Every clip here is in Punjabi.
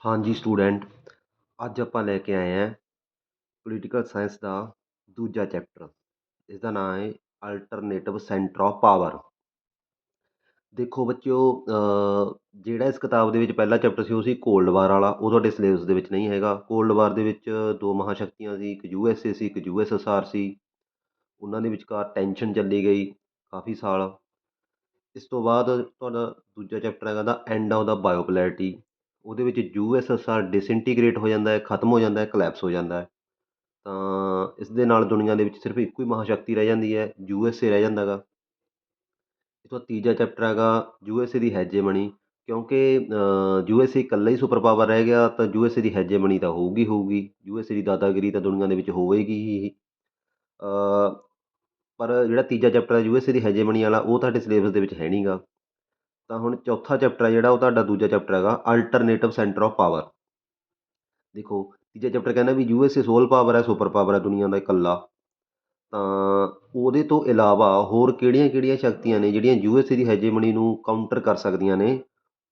ਹਾਂਜੀ ਸਟੂਡੈਂਟ, ਅੱਜ ਆਪਾਂ ਲੈ ਕੇ ਆਏ ਹਾਂ ਪੋਲੀਟੀਕਲ ਸਾਇੰਸ ਦਾ ਦੂਜਾ ਚੈਪਟਰ। ਇਸ ਦਾ ਨਾਂ ਹੈ ਅਲਟਰਨੇਟਿਵ ਸੈਂਟਰ ਆਫ ਪਾਵਰ। ਦੇਖੋ ਬੱਚਿਓ, ਜਿਹੜਾ ਇਸ ਕਿਤਾਬ ਦੇ ਵਿੱਚ ਪਹਿਲਾ ਚੈਪਟਰ ਸੀ ਉਹ ਸੀ ਕੋਲਡ ਵਾਰ ਵਾਲਾ। ਉਹ ਤੁਹਾਡੇ ਸਿਲੇਬਸ ਦੇ ਵਿੱਚ ਨਹੀਂ ਹੈਗਾ। ਕੋਲਡ ਵਾਰ ਦੇ ਵਿੱਚ ਦੋ ਮਹਾਂਸ਼ਕਤੀਆਂ ਸੀ, ਇੱਕ USA ਸੀ, ਇੱਕ USSR ਸੀ। ਉਹਨਾਂ ਦੇ ਵਿਚਕਾਰ ਟੈਨਸ਼ਨ ਚੱਲੀ ਗਈ ਕਾਫੀ ਸਾਲ। ਇਸ ਤੋਂ ਬਾਅਦ ਤੁਹਾਡਾ ਦੂਜਾ ਚੈਪਟਰ ਹੈਗਾ ਦਾ ਐਂਡ ਆਫ ਦਾ ਬਾਇਓਪੋਲੈਰਿਟੀ। ਉਹਦੇ ਵਿੱਚ USSR ਡਿਸਇੰਟੀਗ੍ਰੇਟ ਹੋ ਜਾਂਦਾ ਹੈ, ਖਤਮ ਹੋ ਜਾਂਦਾ ਹੈ, ਕਲੈਪਸ ਹੋ ਜਾਂਦਾ ਹੈ। ਤਾਂ ਇਸ ਦੇ ਨਾਲ ਦੁਨੀਆ ਦੇ ਵਿੱਚ ਸਿਰਫ ਇੱਕੋ ਹੀ ਮਹਾਂਸ਼ਕਤੀ ਰਹਿ ਜਾਂਦੀ ਹੈ, USA ਰਹਿ ਜਾਂਦਾ ਗਾ। ਇਹ ਤੋਂ ਤੀਜਾ ਚੈਪਟਰ ਹੈਗਾ USA ਦੀ ਹੈਜੇਮਨੀ। ਕਿਉਂਕਿ USA ਇਕੱਲਾ ਹੀ ਸੁਪਰ ਪਾਵਰ ਰਹਿ ਗਿਆ ਤਾਂ USA ਦੀ ਹੈਜੇਮਨੀ ਤਾਂ ਹੋਊਗੀ ਹੋਊਗੀ। USA ਦੀ ਦਾਦਾਗਿਰੀ ਤਾਂ ਦੁਨੀਆ ਦੇ ਵਿੱਚ ਹੋਵੇਗੀ ਹੀ। ਪਰ ਜਿਹੜਾ ਤੀਜਾ ਚੈਪਟਰ ਹੈ USA ਦੀ ਹੈਜੇਮਨੀ ਵਾਲਾ, ਉਹ ਤੁਹਾਡੇ ਸਿਲੇਬਸ ਦੇ ਵਿੱਚ ਹੈ ਨਹੀਂ ਗਾ। ਤਾਂ ਹੁਣ ਚੌਥਾ ਚੈਪਟਰ ਹੈ ਜਿਹੜਾ, ਉਹ ਤੁਹਾਡਾ ਦੂਜਾ ਚੈਪਟਰ ਹੈਗਾ ਅਲਟਰਨੇਟਿਵ ਸੈਂਟਰ ਆਫ ਪਾਵਰ। ਦੇਖੋ, ਤੀਜਾ ਚੈਪਟਰ ਕਹਿੰਦਾ ਵੀ USA ਸੋਲ ਪਾਵਰ ਹੈ, ਸੁਪਰ ਪਾਵਰ ਹੈ ਦੁਨੀਆ ਦਾ ਇਕੱਲਾ। ਤਾਂ ਉਹਦੇ ਤੋਂ ਇਲਾਵਾ ਹੋਰ ਕਿਹੜੀਆਂ ਕਿਹੜੀਆਂ ਸ਼ਕਤੀਆਂ ਨੇ ਜਿਹੜੀਆਂ USA ਦੀ ਹੈਜੇਮਨੀ ਨੂੰ ਕਾਊਂਟਰ ਕਰ ਸਕਦੀਆਂ ਨੇ,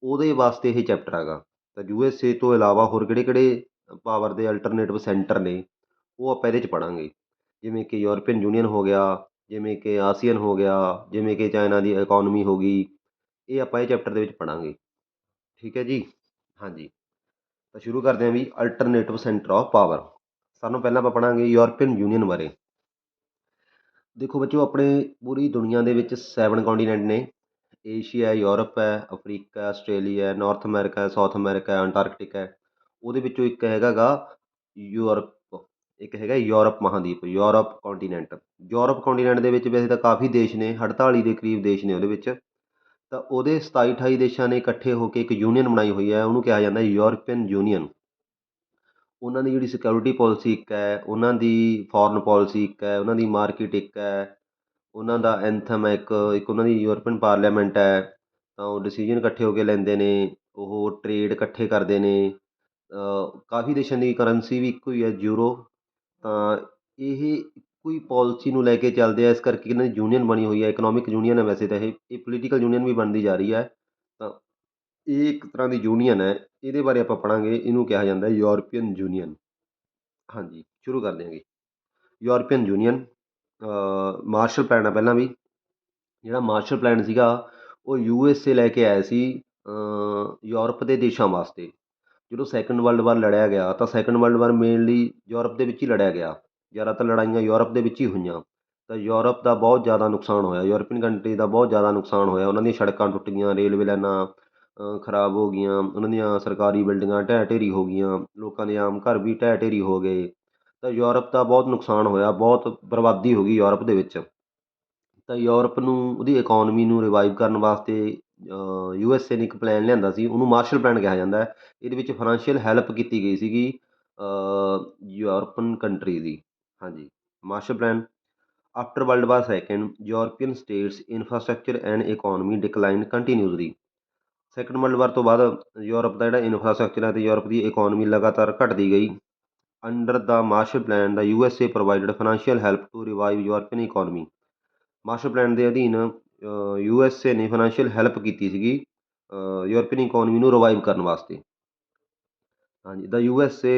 ਉਹਦੇ ਵਾਸਤੇ ਇਹ ਚੈਪਟਰ ਹੈਗਾ। ਤਾਂ USA ਤੋਂ ਇਲਾਵਾ ਹੋਰ ਕਿਹੜੇ ਕਿਹੜੇ ਪਾਵਰ ਦੇ ਅਲਟਰਨੇਟਿਵ ਸੈਂਟਰ ਨੇ, ਉਹ ਆਪਾਂ ਇਹਦੇ 'ਚ ਪੜ੍ਹਾਂਗੇ। ਜਿਵੇਂ ਕਿ ਯੂਰਪੀਅਨ ਯੂਨੀਅਨ ਹੋ ਗਿਆ, ਜਿਵੇਂ ਕਿ ਆਸੀਅਨ ਹੋ ਗਿਆ, ਜਿਵੇਂ ਕਿ ਚਾਈਨਾ ਦੀ ਇਕੋਨਮੀ ਹੋ ਗਈ। ਇਹ ਆਪਾਂ ਇਹ ਚੈਪਟਰ ਦੇ ਵਿੱਚ ਪੜ੍ਹਾਂਗੇ। ਠੀਕ ਹੈ ਜੀ। ਹਾਂਜੀ, ਤਾਂ ਸ਼ੁਰੂ ਕਰਦੇ ਹਾਂ ਵੀ ਅਲਟਰਨੇਟਿਵ ਸੈਂਟਰ ਆਫ ਪਾਵਰ। ਸਾਨੂੰ ਪਹਿਲਾਂ ਆਪਾਂ ਪੜ੍ਹਾਂਗੇ ਯੂਰਪੀਅਨ ਯੂਨੀਅਨ ਬਾਰੇ। ਦੇਖੋ ਬੱਚਿਓ, ਆਪਣੇ ਪੂਰੀ ਦੁਨੀਆ ਦੇ ਵਿੱਚ 7 ਕੰਟੀਨੈਂਟ ਨੇ। ਏਸ਼ੀਆ, ਯੂਰਪ ਹੈ, Africa, Australia, north America, south America, Antarctica ਹੈ। ਉਹਦੇ ਵਿੱਚੋਂ ਇੱਕ ਹੈਗਾ ਗਾ ਯੂਰਪ, ਇੱਕ ਹੈਗਾ ਯੂਰਪ ਮਹਾਂਦੀਪ, ਯੂਰਪ ਕੰਟੀਨੈਂਟ। ਯੂਰਪ ਕੰਟੀਨੈਂਟ ਦੇ ਵਿੱਚ ਵੈਸੇ ਤਾਂ ਕਾਫੀ ਦੇਸ਼ ਨੇ, 48 ਦੇ ਕਰੀਬ ਦੇਸ਼ ਨੇ ਉਹਦੇ ਵਿੱਚ। ਤਾਂ ਉਹਦੇ 27 28 ਦੇਸ਼ਾਂ ਨੇ ਇਕੱਠੇ ਹੋ ਕੇ ਇੱਕ ਯੂਨੀਅਨ ਬਣਾਈ ਹੋਈ ਹੈ, ਉਹਨੂੰ ਕਿਹਾ ਜਾਂਦਾ ਯੂਰਪੀਅਨ ਯੂਨੀਅਨ। ਉਹਨਾਂ ਦੀ ਜਿਹੜੀ ਸਿਕਿਉਰਿਟੀ ਪੋਲਿਸੀ ਇੱਕ ਹੈ, ਉਹਨਾਂ ਦੀ ਫੋਰਨ ਪੋਲਿਸੀ ਇੱਕ ਹੈ, ਉਹਨਾਂ ਦੀ ਮਾਰਕੀਟ ਇੱਕ ਹੈ, ਉਹਨਾਂ ਦਾ ਐਂਥਮ ਹੈ ਇੱਕ, ਇੱਕ ਉਹਨਾਂ ਦੀ ਯੂਰਪੀਅਨ ਪਾਰਲੀਮੈਂਟ ਹੈ। ਤਾਂ ਉਹ ਡਿਸੀਜ਼ਨ ਇਕੱਠੇ ਹੋ ਕੇ ਲੈਂਦੇ ਨੇ, ਉਹ ਟਰੇਡ ਇਕੱਠੇ ਕਰਦੇ ਨੇ। ਕਾਫੀ ਦੇਸ਼ਾਂ ਦੀ ਕਰੰਸੀ ਵੀ ਇੱਕੋ ਹੀ ਹੈ, ਯੂਰੋ। ਤਾਂ ਇਹ ਇੱਕੋ ਹੀ ਪੋਲਿਸੀ ਨੂੰ ਲੈ ਕੇ ਚੱਲਦੇ ਆ, ਇਸ ਕਰਕੇ ਇਹਨਾਂ ਦੀ ਯੂਨੀਅਨ ਬਣੀ ਹੋਈ ਹੈ। ਇਕਨੋਮਿਕ ਯੂਨੀਅਨ ਹੈ ਵੈਸੇ ਤਾਂ ਇਹ ਪੋਲੀਟੀਕਲ ਯੂਨੀਅਨ ਵੀ ਬਣਦੀ ਜਾ ਰਹੀ ਹੈ। ਤਾਂ ਇਹ ਇੱਕ ਤਰ੍ਹਾਂ ਦੀ ਯੂਨੀਅਨ ਹੈ। ਇਹਦੇ ਬਾਰੇ ਆਪਾਂ ਪੜ੍ਹਾਂਗੇ, ਇਹਨੂੰ ਕਿਹਾ ਜਾਂਦਾ ਯੂਰਪੀਅਨ ਯੂਨੀਅਨ। ਹਾਂਜੀ, ਸ਼ੁਰੂ ਕਰਦੇ ਹਾਂ ਜੀ। ਯੂਰਪੀਅਨ ਯੂਨੀਅਨ, ਮਾਰਸ਼ਲ ਪਲਾਨ ਆ ਪਹਿਲਾਂ ਵੀ। ਜਿਹੜਾ ਮਾਰਸ਼ਲ ਪਲਾਨ ਸੀਗਾ ਉਹ USA ਲੈ ਕੇ ਆਇਆ ਸੀ ਯੂਰਪ ਦੇ ਦੇਸ਼ਾਂ ਵਾਸਤੇ। ਜਦੋਂ ਸੈਕਿੰਡ ਵਰਲਡ ਵਾਰ ਲੜਿਆ ਗਿਆ ਤਾਂ second world war mainly Europe ਦੇ ਵਿੱਚ ਹੀ ਲੜਿਆ ਗਿਆ। ਜ਼ਿਆਦਾਤਰ ਲੜਾਈਆਂ ਯੂਰਪ ਦੇ ਵਿੱਚ ਹੀ ਹੋਈਆਂ। ਤਾਂ ਯੂਰਪ ਦਾ ਬਹੁਤ ਜ਼ਿਆਦਾ ਨੁਕਸਾਨ ਹੋਇਆ, ਯੂਰਪੀਅਨ ਕੰਟਰੀ ਦਾ ਬਹੁਤ ਜ਼ਿਆਦਾ ਨੁਕਸਾਨ ਹੋਇਆ। ਉਹਨਾਂ ਦੀਆਂ ਸੜਕਾਂ ਟੁੱਟ ਗਈਆਂ, ਰੇਲਵੇ ਲਾਈਨਾਂ ਖਰਾਬ ਹੋ ਗਈਆਂ, ਉਹਨਾਂ ਦੀਆਂ ਸਰਕਾਰੀ ਬਿਲਡਿੰਗਾਂ ਢਹਿ ਢੇਰੀ ਹੋ ਗਈਆਂ, ਲੋਕਾਂ ਦੇ ਆਮ ਘਰ ਵੀ ਢਹਿ ਢੇਰੀ ਹੋ ਗਏ। ਤਾਂ ਯੂਰਪ ਦਾ ਬਹੁਤ ਨੁਕਸਾਨ ਹੋਇਆ, ਬਹੁਤ ਬਰਬਾਦੀ ਹੋ ਗਈ ਯੂਰਪ ਦੇ ਵਿੱਚ। ਤਾਂ ਯੂਰਪ ਨੂੰ, ਉਹਦੀ ਇਕੋਨਮੀ ਨੂੰ ਰਿਵਾਈਵ ਕਰਨ ਵਾਸਤੇ USA ਨੇ ਇੱਕ ਪਲਾਨ ਲਿਆਂਦਾ ਸੀ, ਉਹਨੂੰ ਮਾਰਸ਼ਲ ਪਲਾਨ ਕਿਹਾ ਜਾਂਦਾ ਹੈ। ਇਹਦੇ ਵਿੱਚ ਫਾਈਨੈਂਸ਼ੀਅਲ ਹੈਲਪ ਕੀਤੀ ਗਈ ਸੀਗੀ ਯੂਰਪਨ ਕੰਟਰੀ ਦੀ। ਹਾਂਜੀ, Marshall plan. After world war second, European states infrastructure and economy decline continuously. Second world war ਤੋਂ ਬਾਅਦ ਯੂਰਪ ਦਾ ਜਿਹੜਾ ਇਨਫਰਾਸਟਰਕਚਰ ਹੈ ਅਤੇ ਯੂਰਪ ਦੀ ਇਕੋਨਮੀ ਲਗਾਤਾਰ ਘਟਦੀ ਗਈ। Under the Marshall plan the USA provided financial help to revive European economy. Marshall plan ਦੇ ਅਧੀਨ USA ਨੇ ਫਾਈਨੈਂਸ਼ੀਅਲ ਹੈਲਪ ਕੀਤੀ ਸੀਗੀ ਯੂਰਪੀਅਨ ਇਕੋਨਮੀ ਨੂੰ ਰਿਵਾਈਵ ਕਰਨ ਵਾਸਤੇ। ਹਾਂਜੀ, the USA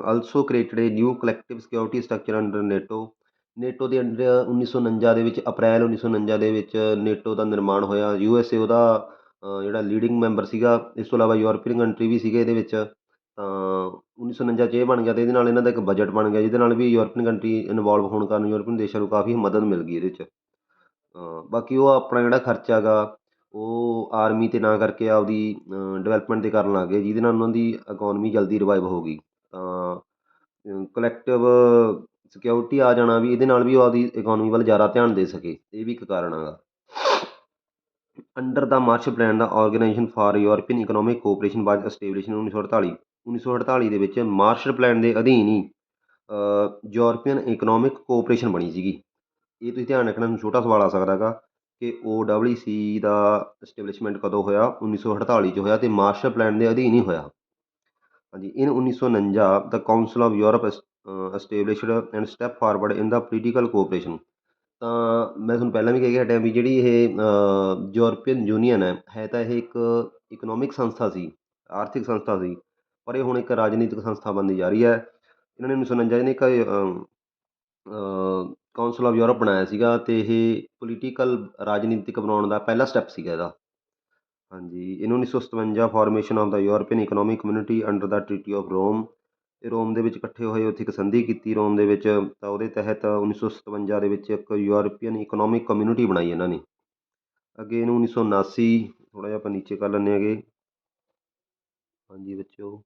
also created a new collective security structure under NATO. NATO ਦੇ ਅੰਡਰ 1949 ਦੇ ਵਿੱਚ, ਅਪ੍ਰੈਲ 1949 ਦੇ ਵਿੱਚ ਨੇਟੋ ਦਾ ਨਿਰਮਾਣ ਹੋਇਆ। USA ਉਹਦਾ ਜਿਹੜਾ ਲੀਡਿੰਗ ਮੈਂਬਰ ਸੀਗਾ। ਇਸ ਤੋਂ ਇਲਾਵਾ ਯੂਰਪੀਅਨ ਕੰਟਰੀ ਵੀ ਸੀਗੇ ਇਹਦੇ ਵਿੱਚ। ਤਾਂ 1949 'ਚ ਇਹ ਬਣ ਗਿਆ ਅਤੇ ਇਹਦੇ ਨਾਲ ਇਹਨਾਂ ਦਾ ਇੱਕ ਬਜਟ ਬਣ ਗਿਆ, ਜਿਹਦੇ ਨਾਲ ਵੀ ਯੂਰਪੀਅਨ ਕੰਟਰੀ ਇਨਵੋਲਵ ਹੋਣ ਕਾਰਨ ਯੂਰਪੀਅਨ ਦੇਸ਼ਾਂ ਨੂੰ ਕਾਫੀ ਮਦਦ ਮਿਲ ਗਈ ਇਹਦੇ 'ਚ। ਬਾਕੀ ਉਹ ਆਪਣਾ ਜਿਹੜਾ ਖਰਚਾ ਗਾ ਉਹ ਆਰਮੀ 'ਤੇ ਨਾ ਕਰਕੇ ਆਪਦੀ ਡਿਵੈਲਪਮੈਂਟ 'ਤੇ ਕਰਨ ਲੱਗ ਗਏ, ਜਿਹਦੇ ਨਾਲ ਉਹਨਾਂ ਦੀ ਇਕੋਨਮੀ ਜਲਦੀ ਰਿਵਾਈਵ ਹੋ ਗਈ। ਤਾਂ ਕਲੈਕਟਿਵ ਸਿਕਿਉਰਿਟੀ ਆ ਜਾਣਾ ਵੀ ਇਹਦੇ ਨਾਲ ਵੀ ਉਹ ਆਪਦੀ ਇਕੋਨਮੀ ਵੱਲ ਜ਼ਿਆਦਾ ਧਿਆਨ ਦੇ ਸਕੇ, ਇਹ ਵੀ ਇੱਕ ਕਾਰਨ ਹੈਗਾ। Under the Marshall plan the organisation for European economic cooperation ਵਾਜ ਐਸਟੈਬਲਿਸ਼ਡ 1948। 1948 ਦੇ ਵਿੱਚ ਮਾਰਸ਼ਲ ਪਲਾਨ ਦੇ ਅਧੀਨ ਹੀ ਯੂਰਪੀਅਨ ਇਕਨੋਮਿਕ ਕੋਆਪਰੇਸ਼ਨ ਬਣੀ ਸੀਗੀ। ਇਹ ਤੁਸੀਂ ਧਿਆਨ ਰੱਖਣਾ, ਛੋਟਾ ਸਵਾਲ ਆ ਸਕਦਾ ਗਾ ਕਿ OWC ਦਾ ਐਸਟੈਬਲਿਸ਼ਮੈਂਟ ਕਦੋਂ ਹੋਇਆ? 1948 'ਚ ਹੋਇਆ ਅਤੇ ਮਾਰਸ਼ਲ ਪਲਾਨ ਦੇ ਅਧੀਨ ਹੀ ਹੋਇਆ। ਹਾਂਜੀ, in 1949 the council of Europe established and step forward in the political cooperation. ਤਾਂ ਮੈਂ ਤੁਹਾਨੂੰ ਪਹਿਲਾਂ ਵੀ ਕਹਿ ਕੇ ਹਟਿਆ ਵੀ ਜਿਹੜੀ ਇਹ ਯੂਰਪੀਅਨ ਯੂਨੀਅਨ ਹੈ ਤਾਂ ਇਹ ਇੱਕ ਇਕਨੋਮਿਕ ਸੰਸਥਾ ਸੀ, ਆਰਥਿਕ ਸੰਸਥਾ ਸੀ। ਪਰ ਇਹ ਹੁਣ ਇੱਕ ਰਾਜਨੀਤਿਕ ਸੰਸਥਾ ਬਣਦੀ ਜਾ ਰਹੀ ਹੈ। ਇਹਨਾਂ ਨੇ 1949 'ਚ ਇੱਕ ਕਾਊਂਸਲ ਆਫ ਯੂਰਪ ਬਣਾਇਆ ਸੀਗਾ ਅਤੇ ਇਹ ਪੋਲੀਟੀਕਲ ਰਾਜਨੀਤਿਕ ਬਣਾਉਣ ਦਾ ਪਹਿਲਾ ਸਟੈਪ ਸੀਗਾ ਇਹਦਾ। ਹਾਂਜੀ, ਇਹਨੂੰ 1957 formation of the European economic community under the treaty of Rome. ਇਹ ਰੋਮ ਦੇ ਵਿੱਚ ਇਕੱਠੇ ਹੋਏ, ਉੱਥੇ ਇੱਕ ਸੰਧੀ ਕੀਤੀ ਰੋਮ ਦੇ ਵਿੱਚ, ਤਾਂ ਉਹਦੇ ਤਹਿਤ 1957 ਦੇ ਵਿੱਚ ਇੱਕ ਯੂਰਪੀਅਨ ਇਕਨੋਮਿਕ ਕਮਿਊਨਿਟੀ ਬਣਾਈ ਇਹਨਾਂ ਨੇ। ਅੱਗੇ ਇਹਨੂੰ 1979, ਥੋੜ੍ਹਾ ਜਿਹਾ ਆਪਾਂ ਨੀਚੇ ਕਰ ਲੈਂਦੇ ਹੈਗੇ। ਹਾਂਜੀ ਬੱਚਿਓ,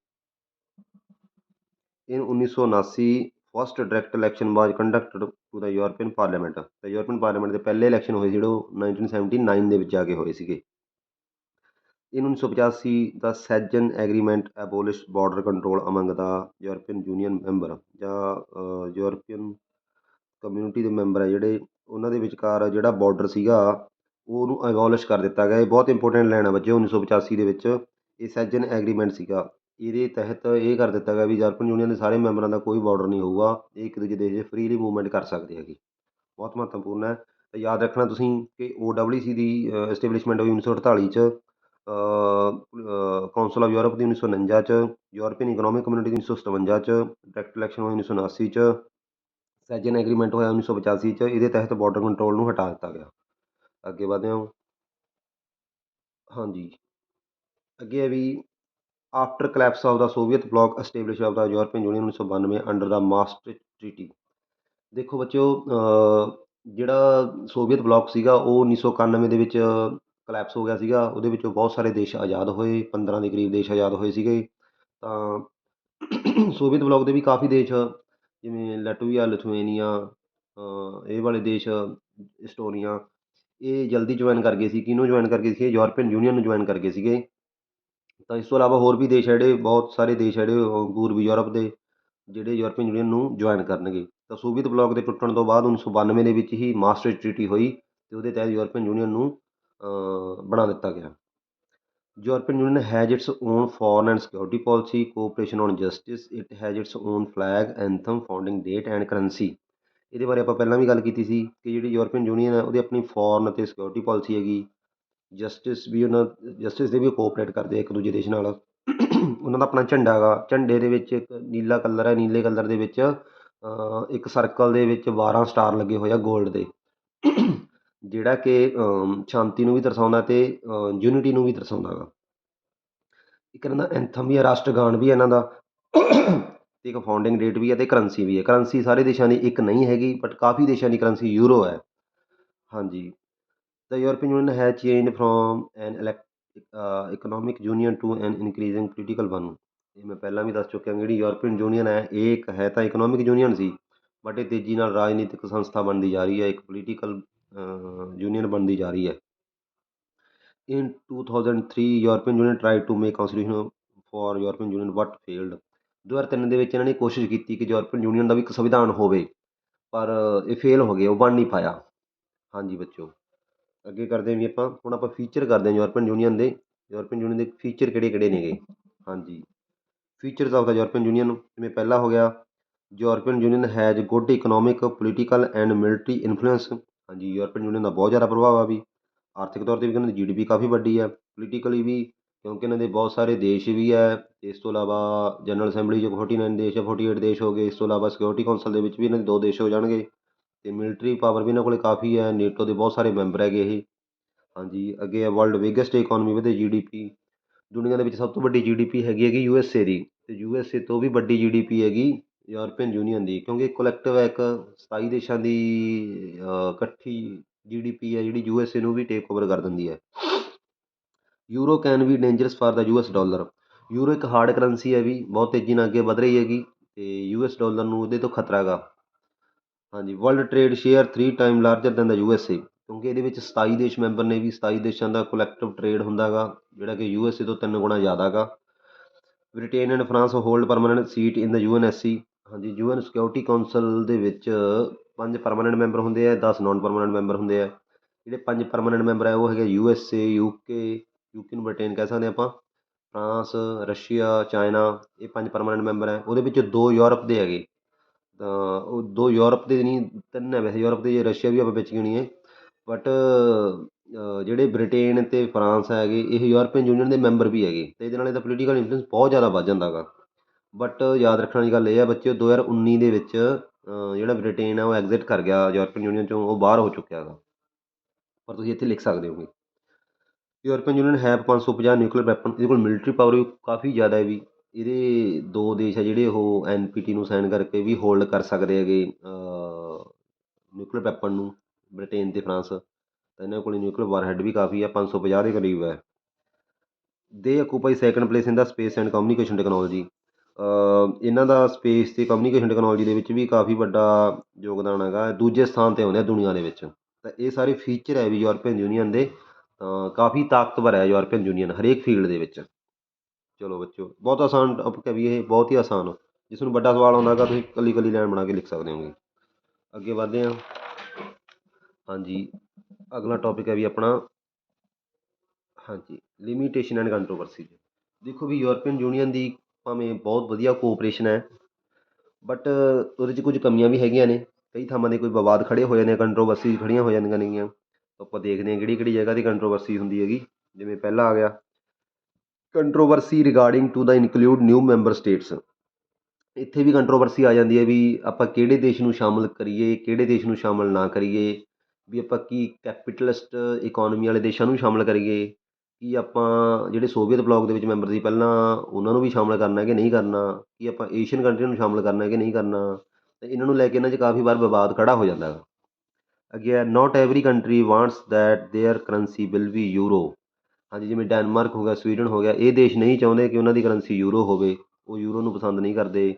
in 1979 first direct election was conducted to the European parliament. ਤਾਂ ਯੂਰਪੀਅਨ ਪਾਰਲੀਮੈਂਟ ਦੇ ਪਹਿਲੇ ਇਲੈਕਸ਼ਨ ਹੋਏ ਸੀ ਜਿਹੜੇ ਉਹ 1979 ਦੇ ਵਿੱਚ ਜਾ ਕੇ ਹੋਏ ਸੀਗੇ। in 1985 ਦਾ ਸੈਜਨ agreement abolish border control among the European union member, ਜਾਂ ਯੂਰਪੀਅਨ ਕਮਿਊਨਿਟੀ ਦੇ ਮੈਂਬਰ ਹੈ ਜਿਹੜੇ, ਉਹਨਾਂ ਦੇ ਵਿਚਕਾਰ ਜਿਹੜਾ ਬਾਰਡਰ ਸੀਗਾ ਉਹਨੂੰ ਐਬੋਲਿਸ਼ ਕਰ ਦਿੱਤਾ ਗਿਆ। ਇਹ ਬਹੁਤ ਇੰਪੋਰਟੈਂਟ ਲੈਣ ਆ ਬੱਚੇ। 1985 ਦੇ ਵਿੱਚ ਇਹ ਸੈਜਨ ਐਗਰੀਮੈਂਟ ਸੀਗਾ। ਇਹਦੇ ਤਹਿਤ ਇਹ ਕਰ ਦਿੱਤਾ ਗਿਆ ਵੀ ਯੂਰਪੀਅਨ ਯੂਨੀਅਨ ਦੇ ਸਾਰੇ ਮੈਂਬਰਾਂ ਦਾ ਕੋਈ ਬਾਰਡਰ ਨਹੀਂ ਹੋਊਗਾ, ਇਹ ਇੱਕ ਦੂਜੇ ਦੇਸ਼ 'ਚ ਫਰੀਲੀ ਮੂਵਮੈਂਟ ਕਰ ਸਕਦੇ ਹੈਗੇ। ਬਹੁਤ ਮਹੱਤਵਪੂਰਨ ਹੈ। ਅਤੇ ਯਾਦ ਰੱਖਣਾ ਤੁਸੀਂ ਕਿ OWC ਦੀ ਐਸਟੈਬਲਿਸ਼ਮੈਂਟ ਹੋਈ 1948 'ਚ, ਕੌਂਸਲ ਆਫ ਯੂਰਪ ਦੀ 1949 'ਚ, ਯੂਰਪੀਅਨ ਇਕਨੋਮਿਕ ਕਮਿਊਨਿਟੀ ਦੀ 1957 'ਚ, ਡਾਇਰੈਕਟ ਇਲੈਕਸ਼ਨ ਹੋਈ 1979 'ਚ, ਸੈਜਨ ਐਗਰੀਮੈਂਟ ਹੋਇਆ 1985 'ਚ। ਇਹਦੇ ਤਹਿਤ ਬਾਰਡਰ ਕੰਟਰੋਲ ਨੂੰ ਹਟਾ ਦਿੱਤਾ ਗਿਆ। ਅੱਗੇ ਵਧਦੇ ਹਾਂ। ਹਾਂਜੀ, ਅੱਗੇ ਹੈ ਵੀ after collapse of the Soviet bloc establish of the European union 1992 under the Maastricht treaty. ਦੇਖੋ ਬੱਚਿਓ, ਜਿਹੜਾ ਸੋਵੀਅਤ ਬਲਾਕ ਸੀਗਾ ਉਹ 1991 ਦੇ ਵਿੱਚ ਕਲੈਪਸ ਹੋ ਗਿਆ ਸੀਗਾ। ਉਹਦੇ ਵਿੱਚੋਂ ਬਹੁਤ ਸਾਰੇ ਦੇਸ਼ ਆਜ਼ਾਦ ਹੋਏ, 15 ਦੇ ਕਰੀਬ ਦੇਸ਼ ਆਜ਼ਾਦ ਹੋਏ ਸੀਗੇ। ਤਾਂ ਸੋਵੀਅਤ ਬਲਾਕ ਦੇ ਵੀ ਕਾਫੀ ਦੇਸ਼, ਜਿਵੇਂ ਲੈਟਵੀਆ, ਲਿਥੂਏਨੀਆ, ਇਹ ਵਾਲੇ ਦੇਸ਼, ਇਸਟੋਨੀਆ, ਇਹ ਜਲਦੀ ਜੁਆਇਨ ਕਰ ਗਏ ਸੀ। ਕਿਹਨੂੰ ਜੁਆਇਨ ਕਰ ਗਏ ਸੀ? ਯੂਰਪੀਅਨ ਯੂਨੀਅਨ ਨੂੰ ਜੁਆਇਨ ਕਰ ਗਏ ਸੀਗੇ। ਤਾਂ ਇਸ ਤੋਂ ਇਲਾਵਾ ਹੋਰ ਵੀ ਦੇਸ਼ ਜਿਹੜੇ, ਬਹੁਤ ਸਾਰੇ ਦੇਸ਼ ਜਿਹੜੇ ਪੂਰਬੀ ਯੂਰਪ ਦੇ, ਜਿਹੜੇ ਯੂਰਪੀਅਨ ਯੂਨੀਅਨ ਨੂੰ ਜੁਆਇਨ ਕਰਨਗੇ। ਤਾਂ ਸੋਵੀਅਤ ਬਲਾਕ ਦੇ ਟੁੱਟਣ ਤੋਂ ਬਾਅਦ 1992 ਦੇ ਵਿੱਚ ਹੀ ਮਾਸਟ੍ਰਿਕਟ ਟ੍ਰੀਟੀ ਹੋਈ ਅਤੇ ਉਹਦੇ ਤਹਿਤ ਯੂਰਪੀਅਨ ਯੂਨੀਅਨ ਨੂੰ ਬਣਾ ਦਿੱਤਾ ਗਿਆ। European union has it's on foreign and security policy, cooperation on justice, it has it's on flag, anthem, founding date and currency. ਇਹਦੇ ਬਾਰੇ ਆਪਾਂ ਪਹਿਲਾਂ ਵੀ ਗੱਲ ਕੀਤੀ ਸੀ ਕਿ ਜਿਹੜੀ ਯੂਰਪੀਅਨ ਯੂਨੀਅਨ ਹੈ ਉਹਦੀ ਆਪਣੀ ਫੋਰਨ ਅਤੇ ਸਿਕਿਉਰਿਟੀ ਪਾਲਿਸੀ ਹੈਗੀ। ਜਸਟਿਸ ਦੇ ਵੀ ਕੋਆਪਰੇਟ ਕਰਦੇ ਆ ਇੱਕ ਦੂਜੇ ਦੇਸ਼ ਨਾਲ। ਉਹਨਾਂ ਦਾ ਆਪਣਾ ਝੰਡਾ ਹੈਗਾ, ਝੰਡੇ ਦੇ ਵਿੱਚ ਇੱਕ ਨੀਲਾ ਕਲਰ ਹੈ, ਨੀਲੇ ਕਲਰ ਦੇ ਵਿੱਚ ਇੱਕ ਸਰਕਲ ਦੇ ਵਿੱਚ 12 ਸਟਾਰ ਲੱਗੇ ਹੋਏ ਆ ਗੋਲਡ ਦੇ, ਜਿਹੜਾ ਕਿ ਸ਼ਾਂਤੀ ਨੂੰ ਵੀ ਦਰਸਾਉਂਦਾ ਅਤੇ ਯੂਨਿਟੀ ਨੂੰ ਵੀ ਦਰਸਾਉਂਦਾ ਗਾ। ਇੱਕ ਇਹਨਾਂ ਦਾ ਐਂਥਮ ਵੀ ਹੈ, ਰਾਸ਼ਟਰਗਾਨ ਵੀ ਹੈ ਇਹਨਾਂ ਦਾ, ਅਤੇ ਇੱਕ ਫਾਊਂਡਿੰਗ ਡੇਟ ਵੀ ਹੈ ਅਤੇ ਕਰੰਸੀ ਵੀ ਹੈ। ਕਰੰਸੀ ਸਾਰੇ ਦੇਸ਼ਾਂ ਦੀ ਇੱਕ ਨਹੀਂ ਹੈਗੀ, ਬਟ ਕਾਫੀ ਦੇਸ਼ਾਂ ਦੀ ਕਰੰਸੀ ਯੂਰੋ ਹੈ। ਹਾਂਜੀ, the European union has change from an economic union to an increasing political one. ਇਹ ਮੈਂ ਪਹਿਲਾਂ ਵੀ ਦੱਸ ਚੁੱਕਿਆ। ਜਿਹੜੀ ਯੂਰਪੀਅਨ ਯੂਨੀਅਨ ਹੈ ਇਹ ਇੱਕ ਹੈ ਤਾਂ ਇਕਨੋਮਿਕ ਯੂਨੀਅਨ ਸੀ, ਬਟ ਇਹ ਤੇਜ਼ੀ ਨਾਲ ਰਾਜਨੀਤਿਕ ਸੰਸਥਾ ਬਣਦੀ ਜਾ ਰਹੀ ਹੈ, ਇੱਕ ਪੋਲੀਟੀਕਲ ਯੂਨੀਅਨ ਬਣਦੀ ਜਾ ਰਹੀ ਹੈ। In 2003 European union try to make constitution for European union but failed. 2003 ਦੇ ਵਿੱਚ ਇਹਨਾਂ ਨੇ ਕੋਸ਼ਿਸ਼ ਕੀਤੀ ਕਿ ਯੂਰਪੀਅਨ ਯੂਨੀਅਨ ਦਾ ਵੀ ਇੱਕ ਸੰਵਿਧਾਨ ਹੋਵੇ, ਪਰ ਇਹ ਫੇਲ ਹੋ ਗਏ, ਉਹ ਬਣ ਨਹੀਂ ਪਾਇਆ। ਹਾਂਜੀ ਬੱਚੋ, ਅੱਗੇ ਕਰਦੇ ਵੀ ਆਪਾਂ। ਹੁਣ ਆਪਾਂ ਫੀਚਰ ਕਰਦੇ ਹਾਂ ਯੂਰਪੀਅਨ ਯੂਨੀਅਨ ਦੇ। ਯੂਰਪੀਅਨ ਯੂਨੀਅਨ ਦੇ ਫੀਚਰ ਕਿਹੜੇ ਕਿਹੜੇ ਨੇਗੇ? ਹਾਂਜੀ, features of the European union, ਜਿਵੇਂ ਪਹਿਲਾ ਹੋ ਗਿਆ, European union has good economic, political and military influence. ਹਾਂਜੀ, ਯੂਰਪੀਅਨ ਯੂਨੀਅਨ ਦਾ ਬਹੁਤ ਜ਼ਿਆਦਾ ਪ੍ਰਭਾਵ ਆ ਵੀ। ਆਰਥਿਕ ਤੌਰ 'ਤੇ ਵੀ ਇਹਨਾਂ ਦੀ GDP ਕਾਫੀ ਵੱਡੀ ਹੈ, ਪੋਲੀਟੀਕਲੀ ਵੀ ਕਿਉਂਕਿ ਇਹਨਾਂ ਦੇ ਬਹੁਤ ਸਾਰੇ ਦੇਸ਼ ਵੀ ਹੈ। ਇਸ ਤੋਂ ਇਲਾਵਾ ਜਨਰਲ ਅਸੈਂਬਲੀ 'ਚ 49 ਦੇਸ਼ ਜਾਂ 48 ਦੇਸ਼ ਹੋ ਗਏ। ਇਸ ਤੋਂ ਇਲਾਵਾ ਸਿਕਿਉਰਿਟੀ ਕੌਂਸਲ ਦੇ ਵਿੱਚ ਵੀ ਇਹਨਾਂ ਦੇ 2 ਦੇਸ਼ ਹੋ ਜਾਣਗੇ, ਅਤੇ ਮਿਲਟਰੀ ਪਾਵਰ ਵੀ ਇਹਨਾਂ ਕੋਲ ਕਾਫੀ ਹੈ। ਨੇਟੋ ਦੇ ਬਹੁਤ ਸਾਰੇ ਮੈਂਬਰ ਹੈਗੇ ਇਹ। ਹਾਂਜੀ, ਅੱਗੇ ਹੈ world biggest economy with GDP। ਦੁਨੀਆ ਦੇ ਵਿੱਚ ਸਭ ਤੋਂ ਵੱਡੀ GDP ਹੈਗੀ USA ਦੀ, ਅਤੇ USA ਤੋਂ ਵੀ ਵੱਡੀ GDP ਹੈਗੀ ਯੂਰਪੀਅਨ ਯੂਨੀਅਨ ਦੀ, ਕਿਉਂਕਿ ਕੋਲੈਕਟਿਵ ਹੈ, ਇੱਕ 27 ਦੇਸ਼ਾਂ ਦੀ ਇਕੱਠੀ GDP ਹੈ ਜਿਹੜੀ USA ਨੂੰ ਵੀ ਟੇਕ ਓਵਰ ਕਰ ਦਿੰਦੀ ਹੈ। Euro can be dangerous for the US dollar. Euro ਇੱਕ ਹਾਰਡ ਕਰੰਸੀ ਹੈ ਵੀ, ਬਹੁਤ ਤੇਜ਼ੀ ਨਾਲ ਅੱਗੇ ਵਧ ਰਹੀ ਹੈਗੀ, ਅਤੇ US ਡਾਲਰ ਨੂੰ ਉਹਦੇ ਤੋਂ ਖਤਰਾ ਹੈਗਾ। ਹਾਂਜੀ, world trade share 3 time larger than the USA, ਕਿਉਂਕਿ ਇਹਦੇ ਵਿੱਚ 27 ਦੇਸ਼ ਮੈਂਬਰ ਨੇ ਵੀ, 27 ਦੇਸ਼ਾਂ ਦਾ ਕੋਲੈਕਟਿਵ ਟ੍ਰੇਡ ਹੁੰਦਾ ਗਾ, ਜਿਹੜਾ ਕਿ USA ਤੋਂ 3 ਗੁਣਾ ਜ਼ਿਆਦਾ ਗਾ। Britain and France hold permanent seat in the UNSC। ਹਾਂਜੀ, UN ਸਿਕਿਉਰਿਟੀ ਕੌਂਸਲ ਦੇ ਵਿੱਚ 5 ਪਰਮਾਨੈਂਟ ਮੈਂਬਰ ਹੁੰਦੇ ਆ, 10 ਨੋਨ ਪਰਮਾਨੈਂਟ ਮੈਂਬਰ ਹੁੰਦੇ ਆ। ਜਿਹੜੇ 5 ਪਰਮਾਨੈਂਟ ਮੈਂਬਰ ਹੈ ਉਹ ਹੈਗੇ USA, UK ਨੂੰ ਬ੍ਰਿਟੇਨ ਕਹਿ ਸਕਦੇ ਆਪਾਂ, ਫਰਾਂਸ, ਰਸ਼ੀਆ, ਚਾਈਨਾ, ਇਹ 5 ਪਰਮਾਨੈਂਟ ਮੈਂਬਰ ਹੈ। ਉਹਦੇ ਵਿੱਚ 2 ਯੂਰਪ ਦੇ ਹੈਗੇ, ਤਾਂ ਉਹ 2 ਯੂਰਪ ਦੇ ਨਹੀਂ, 3 ਹੈ ਵੈਸੇ ਯੂਰਪ ਦੇ, ਜੇ ਰਸ਼ੀਆ ਵੀ ਆਪਾਂ ਵਿੱਚ ਗਿਣੀਏ, ਬਟ ਜਿਹੜੇ ਬ੍ਰਿਟੇਨ ਅਤੇ ਫਰਾਂਸ ਹੈਗੇ ਇਹ ਯੂਰਪੀਅਨ ਯੂਨੀਅਨ ਦੇ ਮੈਂਬਰ ਵੀ ਹੈਗੇ ਅਤੇ ਇਹਦੇ ਨਾਲ ਇਹਦਾ ਪੋਲੀਟੀਕਲ ਇਨਫਲੂਐਂਸ ਬਹੁਤ ਜ਼ਿਆਦਾ ਵੱਧ ਜਾਂਦਾ ਗਾ। ਬਟ ਯਾਦ ਰੱਖਣ ਵਾਲੀ ਗੱਲ ਇਹ ਹੈ ਬੱਚਿਓ 2019 ਦੇ ਵਿੱਚ ਜਿਹੜਾ ਬ੍ਰਿਟੇਨ ਹੈ ਉਹ ਐਗਜ਼ਿਟ ਕਰ ਗਿਆ ਯੂਰਪੀਅਨ ਯੂਨੀਅਨ 'ਚੋਂ, ਉਹ ਬਾਹਰ ਹੋ ਚੁੱਕਿਆ ਗਾ। ਪਰ ਤੁਸੀਂ ਇੱਥੇ ਲਿਖ ਸਕਦੇ ਹੋਗੇ ਯੂਰਪੀਅਨ ਯੂਨੀਅਨ ਹੈ 550 ਨਿਊਕਲੀਅਰ ਵੈਪਨ, ਇਹਦੇ ਕੋਲ ਮਿਲਟਰੀ ਪਾਵਰ ਵੀ ਕਾਫੀ ਜ਼ਿਆਦਾ ਹੈ ਵੀ। ਇਹਦੇ ਦੋ ਦੇਸ਼ ਆ ਜਿਹੜੇ ਉਹ NPT ਨੂੰ ਸਾਈਨ ਕਰਕੇ ਵੀ ਹੋਲਡ ਕਰ ਸਕਦੇ ਹੈਗੇ ਨਿਊਕਲੀਅਰ ਵੈਪਨ ਨੂੰ, ਬ੍ਰਿਟੇਨ ਅਤੇ ਫਰਾਂਸ। ਤਾਂ ਇਹਨਾਂ ਕੋਲ ਨਿਊਕਲੀਅਰ ਵਾਰਹੈਡ ਵੀ ਕਾਫੀ ਆ, 550 ਦੇ ਕਰੀਬ ਹੈ। They occupy second place in the space and communication technology. ਇਹਨਾਂ ਦਾ ਸਪੇਸ ਅਤੇ ਕਮਿਊਨੀਕੇਸ਼ਨ ਟੈਕਨੋਲੋਜੀ ਦੇ ਵਿੱਚ ਵੀ ਕਾਫੀ ਵੱਡਾ ਯੋਗਦਾਨ ਹੈਗਾ, ਦੂਜੇ ਸਥਾਨ 'ਤੇ ਆਉਂਦੇ ਆ ਦੁਨੀਆ ਦੇ ਵਿੱਚ। ਤਾਂ ਇਹ ਸਾਰੇ ਫੀਚਰ ਹੈ ਵੀ ਯੂਰਪੀਅਨ ਯੂਨੀਅਨ ਦੇ, ਕਾਫੀ ਤਾਕਤਵਰ ਹੈ ਯੂਰਪੀਅਨ ਯੂਨੀਅਨ ਹਰੇਕ ਫੀਲਡ ਦੇ ਵਿੱਚ। ਚਲੋ ਬੱਚਿਓ, ਬਹੁਤ ਆਸਾਨ ਟੌਪਿਕ ਹੈ ਵੀ ਇਹ, ਬਹੁਤ ਹੀ ਆਸਾਨ। ਜਿਸ ਨੂੰ ਵੱਡਾ ਸਵਾਲ ਆਉਂਦਾ ਹੈਗਾ ਤੁਸੀਂ ਇਕੱਲੀ ਇਕੱਲੀ ਲਾਈਨ ਬਣਾ ਕੇ ਲਿਖ ਸਕਦੇ ਹੋਗੇ। ਅੱਗੇ ਵੱਧਦੇ ਹਾਂ। ਹਾਂਜੀ, ਅਗਲਾ ਟੌਪਿਕ ਹੈ ਵੀ ਆਪਣਾ, ਹਾਂਜੀ, ਲਿਮੀਟੇਸ਼ਨ ਐਂਡ ਕੰਟਰੋਵਰਸੀ। ਦੇਖੋ ਵੀ ਯੂਰਪੀਅਨ ਯੂਨੀਅਨ ਦੀ ਭਾਵੇਂ ਬਹੁਤ ਵਧੀਆ ਕੋਆਪਰੇਸ਼ਨ ਹੈ, ਬਟ ਉਹਦੇ 'ਚ ਕੁਝ ਕਮੀਆਂ ਵੀ ਹੈਗੀਆਂ ਨੇ। ਕਈ ਥਾਵਾਂ 'ਤੇ ਕੋਈ ਵਿਵਾਦ ਖੜ੍ਹੇ ਹੋ ਜਾਂਦੇ ਆ, ਕੰਟਰੋਵਰਸੀ ਖੜ੍ਹੀਆਂ ਹੋ ਜਾਂਦੀਆਂ ਨੇਗੀਆਂ। ਆਪਾਂ ਦੇਖਦੇ ਹਾਂ ਕਿਹੜੀ ਕਿਹੜੀ ਜਗ੍ਹਾ 'ਤੇ ਕੰਟਰੋਵਰਸੀ ਹੁੰਦੀ ਹੈਗੀ। ਜਿਵੇਂ ਪਹਿਲਾਂ ਆ ਗਿਆ controversy regarding to the include new member states. ਇੱਥੇ ਵੀ ਕੰਟਰੋਵਰਸੀ ਆ ਜਾਂਦੀ ਹੈ ਵੀ ਆਪਾਂ ਕਿਹੜੇ ਦੇਸ਼ ਨੂੰ ਸ਼ਾਮਿਲ ਕਰੀਏ, ਕਿਹੜੇ ਦੇਸ਼ ਨੂੰ ਸ਼ਾਮਿਲ ਨਾ ਕਰੀਏ, ਵੀ ਆਪਾਂ ਕੀ ਕੈਪੀਟਲਿਸਟ ਇਕੋਨਮੀ ਵਾਲੇ ਦੇਸ਼ਾਂ ਨੂੰ ਸ਼ਾਮਿਲ ਕਰੀਏ, ਕੀ ਆਪਾਂ ਜਿਹੜੇ ਸੋਵੀਅਤ ਬਲੋਕ ਦੇ ਵਿੱਚ ਮੈਂਬਰ ਸੀ ਪਹਿਲਾਂ ਉਹਨਾਂ ਨੂੰ ਵੀ ਸ਼ਾਮਿਲ ਕਰਨਾ ਕਿ ਨਹੀਂ ਕਰਨਾ, ਕੀ ਆਪਾਂ ਏਸ਼ੀਅਨ ਕੰਟਰੀਆਂ ਨੂੰ ਸ਼ਾਮਿਲ ਕਰਨਾ ਕਿ ਨਹੀਂ ਕਰਨਾ। ਅਤੇ ਇਹਨਾਂ ਨੂੰ ਲੈ ਕੇ ਇਹਨਾਂ 'ਚ ਕਾਫੀ ਵਾਰ ਵਿਵਾਦ ਖੜ੍ਹਾ ਹੋ ਜਾਂਦਾ ਗਾ। ਅੱਗੇ note every country wants that there currency will be euro. ਹਾਂਜੀ, ਜਿਵੇਂ ਡੈਨਮਾਰਕ ਹੋ ਗਿਆ, ਸਵੀਡਨ ਹੋ ਗਿਆ, ਇਹ ਦੇਸ਼ ਨਹੀਂ ਚਾਹੁੰਦੇ ਕਿ ਉਹਨਾਂ ਦੀ ਕਰੰਸੀ ਯੂਰੋ ਹੋਵੇ, ਉਹ ਯੂਰੋ ਨੂੰ ਪਸੰਦ ਨਹੀਂ ਕਰਦੇ।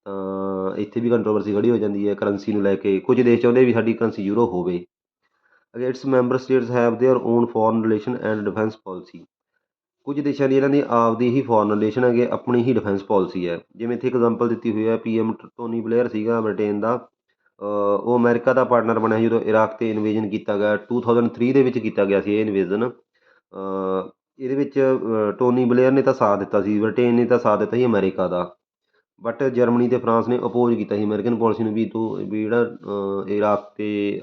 ਤਾਂ ਇੱਥੇ ਵੀ ਕੰਟਰੋਵਰਸੀ ਖੜ੍ਹੀ ਹੋ ਜਾਂਦੀ ਹੈ ਕਰੰਸੀ ਨੂੰ ਲੈ ਕੇ। ਕੁਝ ਦੇਸ਼ ਚਾਹੁੰਦੇ ਵੀ ਸਾਡੀ ਕਰੰਸੀ ਯੂਰੋ ਹੋਵੇ। ਅਗੇ its member states have their own foreign relation and defence policy. ਕੁਝ ਦੇਸ਼ਾਂ ਦੀ ਇਹਨਾਂ ਦੀ ਆਪਦੀ ਹੀ ਫੋਰਨ ਰਿਲੇਸ਼ਨ ਹੈਗੇ, ਆਪਣੀ ਹੀ ਡਿਫੈਂਸ ਪੋਲਿਸੀ ਹੈ। ਜਿਵੇਂ ਇੱਥੇ ਐਗਜ਼ਾਮਪਲ ਦਿੱਤੀ ਹੋਈ ਹੈ, PM ਟੋਨੀ ਬਲੇਅਰ ਸੀਗਾ ਬ੍ਰਿਟੇਨ ਦਾ, ਉਹ ਅਮਰੀਕਾ ਦਾ ਪਾਰਟਨਰ ਬਣਿਆ ਜਦੋਂ ਇਰਾਕ 'ਤੇ ਇਨਵੇਜਨ ਕੀਤਾ ਗਿਆ 2003 ਦੇ ਵਿੱਚ ਕੀਤਾ ਗਿਆ ਸੀ ਇਹ ਇਨਵੇਜ਼ਨ। ਇਹਦੇ ਵਿੱਚ ਟੋਨੀ ਬਲੇਅਰ ਨੇ ਤਾਂ ਸਾਥ ਦਿੱਤਾ ਸੀ, ਬ੍ਰਿਟੇਨ ਨੇ ਤਾਂ ਸਾਥ ਦਿੱਤਾ ਸੀ ਅਮਰੀਕਾ ਦਾ। ਬਟ ਜਰਮਨੀ ਅਤੇ ਫਰਾਂਸ ਨੇ ਅਪੋਜ਼ ਕੀਤਾ ਸੀ ਅਮਰੀਕਨ ਪੋਲਿਸੀ ਨੂੰ ਵੀ ਤੂੰ ਵੀ ਜਿਹੜਾ ਇਰਾਕ 'ਤੇ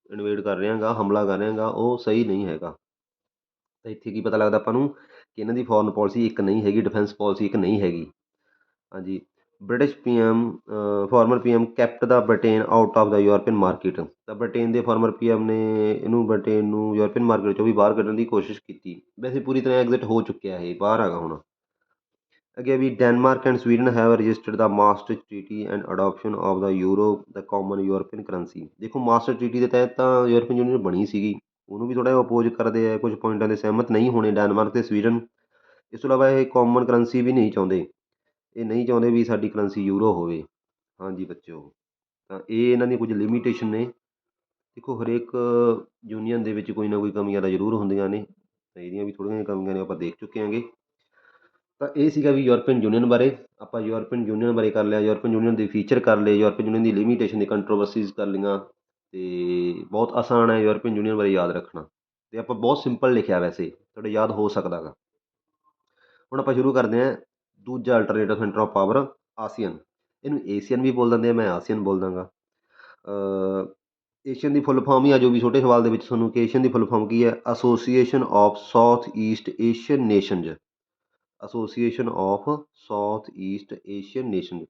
ਇਨਵੇਡ ਕਰ ਰਿਹਾ ਗਾ, ਹਮਲਾ ਕਰ ਰਿਹਾ ਗਾ, ਉਹ ਸਹੀ ਨਹੀਂ ਹੈਗਾ। ਤਾਂ ਇੱਥੇ ਕੀ ਪਤਾ ਲੱਗਦਾ ਆਪਾਂ ਨੂੰ ਕਿ ਇਹਨਾਂ ਦੀ ਫੋਰਨ ਪੋਲਿਸੀ ਇੱਕ ਨਹੀਂ ਹੈਗੀ, ਡਿਫੈਂਸ ਪੋਲਿਸੀ ਇੱਕ ਨਹੀਂ ਹੈਗੀ। ਹਾਂਜੀ, British PM farmer PM kept the Britain out of the European market. ਤਾਂ ਬ੍ਰਿਟੇਨ ਦੇ ਫਾਰਮਰ PM ਨੇ ਇਹਨੂੰ ਬ੍ਰਿਟੇਨ ਨੂੰ ਯੂਰਪੀਅਨ ਮਾਰਕੀਟ 'ਚੋਂ ਵੀ ਬਾਹਰ ਕੱਢਣ ਦੀ ਕੋਸ਼ਿਸ਼ ਕੀਤੀ। ਵੈਸੇ ਪੂਰੀ ਤਰ੍ਹਾਂ ਐਗਜ਼ਿਟ ਹੋ ਚੁੱਕਿਆ ਇਹ, ਬਾਹਰ ਹੈਗਾ ਹੁਣ। ਅੱਗੇ ਵੀ Denmark and Sweden have registered the master treaty and adoption of the euro the common European currency. ਦੇਖੋ ਮਾਸਟਰ ਟ੍ਰੀਟੀ ਦੇ ਤਹਿਤ ਤਾਂ ਯੂਰਪੀਅਨ ਯੂਨੀਅਨ ਬਣੀ ਸੀਗੀ, ਉਹਨੂੰ ਵੀ ਥੋੜ੍ਹਾ ਜਿਹਾ ਅਪੋਜ਼ ਕਰਦੇ ਆ, ਕੁਝ ਪੁਆਇੰਟਾਂ ਦੇ ਸਹਿਮਤ ਨਹੀਂ ਹੋਣੇ ਡੈਨਮਾਰਕ ਅਤੇ ਸਵੀਡਨ। ਇਸ ਤੋਂ ਇਲਾਵਾ ਇਹ ਕਾਮਨ ਕਰੰਸੀ ਵੀ ਨਹੀਂ ਚਾਹੁੰਦੇ, ਇਹ ਨਹੀਂ ਚਾਹੁੰਦੇ ਵੀ ਸਾਡੀ ਕਰੰਸੀ ਯੂਰੋ ਹੋਵੇ। ਹਾਂਜੀ ਬੱਚਿਓ, ਤਾਂ ਇਹ ਇਹਨਾਂ ਦੀਆਂ ਕੁਝ ਲਿਮੀਟੇਸ਼ਨ ਨੇ। ਦੇਖੋ ਹਰੇਕ ਯੂਨੀਅਨ ਦੇ ਵਿੱਚ ਕੋਈ ਨਾ ਕੋਈ ਕਮੀਆਂ ਤਾਂ ਜ਼ਰੂਰ ਹੁੰਦੀਆਂ ਨੇ, ਤਾਂ ਇਹਦੀਆਂ ਵੀ ਥੋੜ੍ਹੀਆਂ ਜਿਹੀਆਂ ਕਮੀਆਂ ਨੇ ਆਪਾਂ ਦੇਖ ਚੁੱਕੇ ਹੈਗੇ। ਤਾਂ ਇਹ ਸੀਗਾ ਵੀ ਯੂਰਪੀਅਨ ਯੂਨੀਅਨ ਬਾਰੇ। ਆਪਾਂ ਯੂਰਪੀਅਨ ਯੂਨੀਅਨ ਬਾਰੇ ਕਰ ਲਿਆ, ਯੂਰਪੀਅਨ ਯੂਨੀਅਨ ਦੇ ਫੀਚਰ ਕਰ ਲਏ, ਯੂਰਪੀਅਨ ਯੂਨੀਅਨ ਦੀ ਲਿਮੀਟੇਸ਼ਨ ਦੀ ਕੰਟਰੋਵਰਸੀਜ਼ ਕਰ ਲਈਆਂ। ਅਤੇ ਬਹੁਤ ਆਸਾਨ ਹੈ ਯੂਰਪੀਅਨ ਯੂਨੀਅਨ ਬਾਰੇ ਯਾਦ ਰੱਖਣਾ, ਅਤੇ ਆਪਾਂ ਬਹੁਤ ਸਿੰਪਲ ਲਿਖਿਆ ਵੈਸੇ, ਤੁਹਾਡੇ ਯਾਦ ਹੋ ਸਕਦਾ ਗਾ। ਹੁਣ ਆਪਾਂ ਸ਼ੁਰੂ ਕਰਦੇ ਹਾਂ ਦੂਜਾ alternative centre of power, ASEAN. ਇਹਨੂੰ ਏਸੀਅਨ ਵੀ ਬੋਲ ਦਿੰਦੇ ਆ, ਮੈਂ ਆਸੀਅਨ ਬੋਲ ਦਾਂਗਾ। ਏਸ਼ੀਅਨ ਦੀ ਫੁੱਲ ਫਾਰਮ ਹੀ ਆ ਜਾਊਗੀ ਛੋਟੇ ਸਵਾਲ ਦੇ ਵਿੱਚ ਤੁਹਾਨੂੰ ਕਿ ਏਸ਼ੀਅਨ ਦੀ ਫੁੱਲ ਫਾਰਮ ਕੀ ਹੈ। Association of south east Asian nations. Association of south east Asian nation.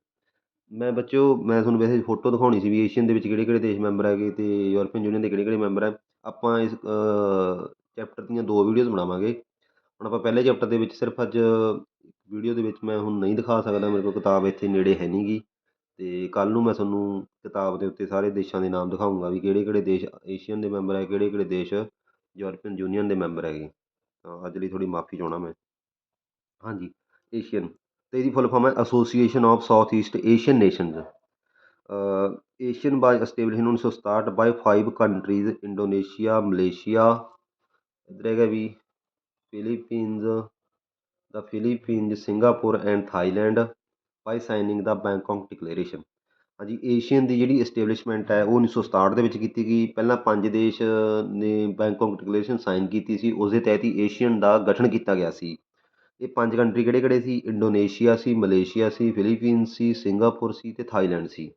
ਮੈਂ ਤੁਹਾਨੂੰ ਵੈਸੇ ਫੋਟੋ ਦਿਖਾਉਣੀ ਸੀ ਵੀ ਏਸ਼ੀਅਨ ਦੇ ਵਿੱਚ ਕਿਹੜੇ ਕਿਹੜੇ ਦੇਸ਼ ਮੈਂਬਰ ਹੈਗੇ ਅਤੇ ਯੂਰਪੀਅਨ ਯੂਨੀਅਨ ਦੇ ਕਿਹੜੇ ਕਿਹੜੇ ਮੈਂਬਰ ਹੈ। ਆਪਾਂ ਇਸ ਚੈਪਟਰ ਦੀਆਂ 2 ਵੀਡੀਓਜ਼ ਬਣਾਵਾਂਗੇ। ਹੁਣ ਆਪਾਂ ਪਹਿਲੇ ਚੈਪਟਰ ਦੇ ਵਿੱਚ ਸਿਰਫ ਅੱਜ ਵੀਡੀਓ ਦੇ ਵਿੱਚ ਮੈਂ ਹੁਣ ਨਹੀਂ ਦਿਖਾ ਸਕਦਾ, ਮੇਰੇ ਕੋਲ ਕਿਤਾਬ ਇੱਥੇ ਨੇੜੇ ਹੈ ਨਹੀਂ ਗੀ। ਅਤੇ ਕੱਲ੍ਹ ਨੂੰ ਮੈਂ ਤੁਹਾਨੂੰ ਕਿਤਾਬ ਦੇ ਉੱਤੇ ਸਾਰੇ ਦੇਸ਼ਾਂ ਦੇ ਨਾਮ ਦਿਖਾਊਂਗਾ ਵੀ ਕਿਹੜੇ ਕਿਹੜੇ ਦੇਸ਼ ਏਸ਼ੀਅਨ ਦੇ ਮੈਂਬਰ ਹੈ, ਕਿਹੜੇ ਕਿਹੜੇ ਦੇਸ਼ ਯੂਰਪੀਅਨ ਯੂਨੀਅਨ ਦੇ ਮੈਂਬਰ ਹੈਗੇ। ਤਾਂ ਅੱਜ ਲਈ ਥੋੜ੍ਹੀ ਮਾਫੀ ਚਾਹੁੰਦਾ ਮੈਂ। ਹਾਂਜੀ, ਏਸ਼ੀਅਨ ਅਤੇ ਇਹਦੀ ਫੁੱਲ ਫਾਰਮ ਹੈ association of south east Asian nations. ASEAN by establish 1967 by 5 countries, Indonesia, Malaysia, ਇੱਧਰ ਹੈਗਾ ਵੀ Philippines, Singapore and Thailand by signing the Bangkok declaration. ਹਾਂਜੀ, ਏਸ਼ੀਅਨ ਦੀ ਜਿਹੜੀ ਇਸਟੇਬਲਿਸ਼ਮੈਂਟ ਹੈ ਉਹ 1967 ਦੇ ਵਿੱਚ ਕੀਤੀ ਗਈ। ਪਹਿਲਾਂ 5 ਦੇਸ਼ ਨੇ ਬੈਂਕਾਕ ਡਿਕਲੇਰੇਸ਼ਨ ਸਾਈਨ ਕੀਤੀ ਸੀ, ਉਸ ਦੇ ਤਹਿਤ ਹੀ ਏਸ਼ੀਅਨ ਦਾ ਗਠਨ ਕੀਤਾ ਗਿਆ ਸੀ। ਇਹ 5 ਕੰਟਰੀ ਕਿਹੜੇ ਕਿਹੜੇ ਸੀ? ਇੰਡੋਨੇਸ਼ੀਆ ਸੀ, ਮਲੇਸ਼ੀਆ ਸੀ, ਫਿਲੀਪੀਨਸ ਸੀ, ਸਿੰਗਾਪੁਰ ਸੀ ਅਤੇ ਥਾਈਲੈਂਡ ਸੀ।